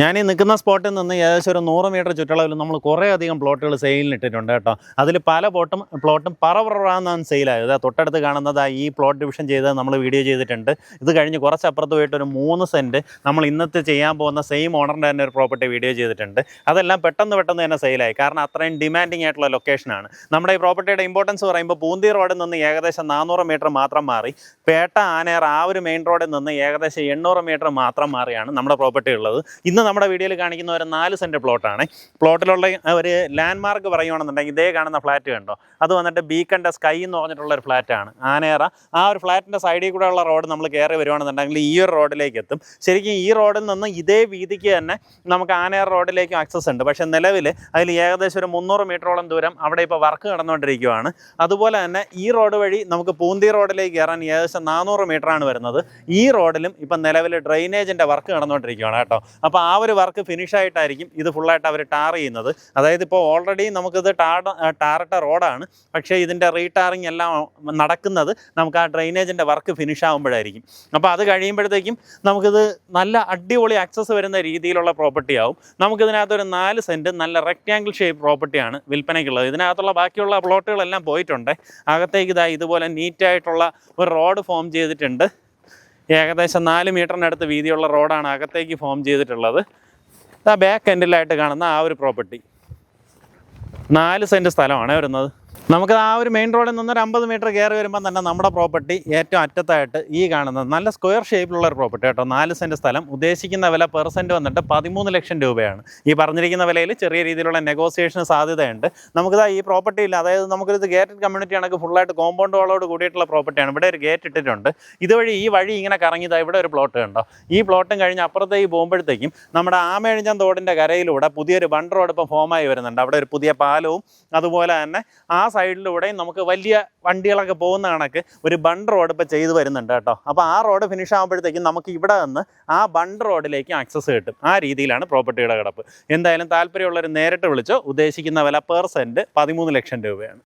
ഞാൻ ഈ നിൽക്കുന്ന സ്പോട്ടിൽ നിന്ന് ഏകദേശം ഒരു 100 മീറ്റർ ചുറ്റളവിൽ നമ്മൾ കുറേയധികം പ്ലോട്ടുകൾ സെയിലിന് ഇട്ടിട്ടുണ്ട് കേട്ടോ. അതിൽ പല പ്ലോട്ടും പറന്നാണ് സെയിലായത്. തൊട്ടടുത്ത് കാണുന്നത് ഈ പ്ലോട്ട് ഡിവിഷൻ ചെയ്ത് നമ്മൾ വീഡിയോ ചെയ്തിട്ടുണ്ട്. ഇത് കഴിഞ്ഞ് കുറച്ചപ്പുറത്ത് പോയിട്ട് ഒരു 3 സെൻറ്റ് നമ്മൾ ഇന്നത്തെ ചെയ്യാൻ പോകുന്ന സെയിം ഓണറിൻ്റെ തന്നെ ഒരു പ്രോപ്പർട്ടി വീഡിയോ ചെയ്തിട്ടുണ്ട്. അതെല്ലാം പെട്ടെന്ന് തന്നെ സെയിലായി. കാരണം അത്രയും ഡിമാൻഡിങ് ആയിട്ടുള്ള ലൊക്കേഷനാണ്. നമ്മുടെ ഈ പ്രോപ്പർട്ടിയുടെ ഇമ്പോർട്ടൻസ് പറയുമ്പോൾ പൂന്തി റോഡിൽ നിന്ന് ഏകദേശം 400 മീറ്റർ മാത്രം മാറി പേട്ട ആനേർ ആ ഒരു മെയിൻ റോഡിൽ നിന്ന് ഏകദേശം 800 മീറ്റർ മാത്രം മാറിയാണ് നമ്മുടെ പ്രോപ്പർട്ടി ഉള്ളത്. ഇന്ന് നമ്മുടെ വീഡിയോയിൽ കാണിക്കുന്ന ഒരു 4 സെൻറ്റ് പ്ലോട്ടാണ്. പ്ലോട്ടിലുള്ള ഒരു ലാൻഡ് മാർക്ക് പറയുകയാണെന്നുണ്ടെങ്കിൽ ഇതേ കാണുന്ന ഫ്ലാറ്റ് കണ്ടോ, അത് വന്നിട്ട് ബീക്കൻ്റെ സ്കൈ എന്ന് പറഞ്ഞിട്ടുള്ള ഒരു ഫ്ലാറ്റാണ് ആനേറ. ആ ഒരു ഫ്ലാറ്റിൻ്റെ സൈഡിൽ കൂടെ ഉള്ള റോഡ് നമ്മൾ കയറി വരുവാണെന്നുണ്ടെങ്കിൽ ഈ ഒരു റോഡിലേക്ക് എത്തും. ശരിക്കും ഈ റോഡിൽ നിന്ന് ഇതേ വീതിക്ക് തന്നെ നമുക്ക് ആനേറ റോഡിലേക്കും ആക്സസ് ഉണ്ട്. പക്ഷേ നിലവിൽ അതിൽ ഏകദേശം ഒരു 300 മീറ്ററോളം ദൂരം അവിടെ ഇപ്പോൾ വർക്ക് നടന്നുകൊണ്ടിരിക്കുകയാണ്. അതുപോലെ തന്നെ ഈ റോഡ് വഴി നമുക്ക് പൂന്തി റോഡിലേക്ക് കയറാൻ ഏകദേശം 400 മീറ്ററാണ് വരുന്നത്. ഈ റോഡിലും ഇപ്പം നിലവിൽ ഡ്രെയിനേജിൻ്റെ വർക്ക് നടന്നുകൊണ്ടിരിക്കുകയാണ് കേട്ടോ. അപ്പോൾ ആ ഒരു വർക്ക് ഫിനിഷായിട്ടായിരിക്കും ഇത് ഫുള്ളായിട്ട് അവർ ടാർ ചെയ്യുന്നത്. അതായത് ഇപ്പോൾ ഓൾറെഡി നമുക്കിത് ടാറിട്ട റോഡാണ്. പക്ഷേ ഇതിൻ്റെ റീടാറിങ് എല്ലാം നടക്കുന്നത് നമുക്ക് ആ ഡ്രെയിനേജിൻ്റെ വർക്ക് ഫിനിഷ് ആകുമ്പോഴായിരിക്കും. അപ്പോൾ അത് കഴിയുമ്പോഴത്തേക്കും നമുക്കിത് നല്ല അടിപൊളി ആക്സസ് വരുന്ന രീതിയിലുള്ള പ്രോപ്പർട്ടി ആവും. നമുക്കിതിനകത്തൊരു 4 സെൻറ്റ് നല്ല റെക്റ്റാങ്കിൾ ഷേപ്പ് പ്രോപ്പർട്ടിയാണ് വിൽപ്പനയ്ക്കുള്ളത്. ഇതിനകത്തുള്ള ബാക്കിയുള്ള പ്ലോട്ടുകളെല്ലാം പോയിട്ടുണ്ട്. അകത്തേക്ക് ഇതുപോലെ നീറ്റായിട്ടുള്ള ഒരു റോഡ് ഫോം ചെയ്തിട്ടുണ്ട്. ഏകദേശം 4 മീറ്ററിനടുത്ത് വീതിയുള്ള റോഡാണ് അകത്തേക്ക് ഫോം ചെയ്തിട്ടുള്ളത്. ബാക്ക് എൻഡിലായിട്ട് കാണുന്ന ആ ഒരു പ്രോപ്പർട്ടി 4 സെൻറ്റ് സ്ഥലമാണ് വരുന്നത്. നമുക്ക് ആ ഒരു മെയിൻ റോഡിൽ നിന്ന് ഒരു 50 മീറ്റർ കയറി വരുമ്പോൾ തന്നെ നമ്മുടെ പ്രോപ്പർട്ടി ഏറ്റവും അറ്റത്തായിട്ട് ഈ കാണുന്നത് നല്ല സ്ക്വയർ ഷേപ്പിലുള്ള ഒരു പ്രോപ്പർട്ടി കേട്ടോ. 4 സെൻറ്റ് സ്ഥലം. ഉദ്ദേശിക്കുന്ന വില പെർ സെൻറ്റ് വന്നിട്ട് 13 ലക്ഷം രൂപയാണ്. ഈ പറഞ്ഞിരിക്കുന്ന വിലയിൽ ചെറിയ രീതിയിലുള്ള നെഗോസിയേഷന് സാധ്യതയുണ്ട്. നമുക്കിതാ ഈ പ്രോപ്പർട്ടിയിൽ, അതായത് നമുക്കിത് ഗേറ്റഡ് കമ്മ്യൂണിറ്റി ആണെങ്കിൽ ഫുള്ളായിട്ട് കോമ്പൗണ്ട് വാളോട് കൂടിയിട്ടുള്ള പ്രോപ്പർട്ടിയാണ്. ഇവിടെ ഒരു ഗേറ്റ് ഇട്ടിട്ടുണ്ട്. ഇതുവഴി ഈ വഴി ഇങ്ങനെ കറങ്ങിയതാണ്. ഇവിടെ ഒരു പ്ലോട്ട് കണ്ടോ. ഈ പ്ലോട്ടും കഴിഞ്ഞ് അപ്പുറത്തേക്ക് പോകുമ്പോഴത്തേക്കും നമ്മുടെ ആമേഴിഞ്ഞം തോടിൻ്റെ കരയിലൂടെ പുതിയൊരു ബണ്ട് റോഡ് ഇപ്പോൾ ഫോമായി വരുന്നുണ്ട്. അവിടെ ഒരു പുതിയ പാലവും അതുപോലെ തന്നെ ആ സൈഡിലൂടെയും നമുക്ക് വലിയ വണ്ടികളൊക്കെ പോകുന്ന കണക്ക് ഒരു ബണ്ട് റോഡ് ഇപ്പോൾ ചെയ്തു വരുന്നുണ്ട് കേട്ടോ. അപ്പോൾ ആ റോഡ് ഫിനിഷ് ആകുമ്പോഴത്തേക്കും നമുക്ക് ഇവിടെ നിന്ന് ആ ബണ്ട് റോഡിലേക്ക് ആക്സസ് കിട്ടും. ആ രീതിയിലാണ് പ്രോപ്പർട്ടിയുടെ കിടപ്പ്. എന്തായാലും താല്പര്യമുള്ളവർ നേരിട്ട് വിളിച്ചോ. ഉദ്ദേശിക്കുന്ന വില പെർ സെൻറ്റ് 13 ലക്ഷം രൂപയാണ്.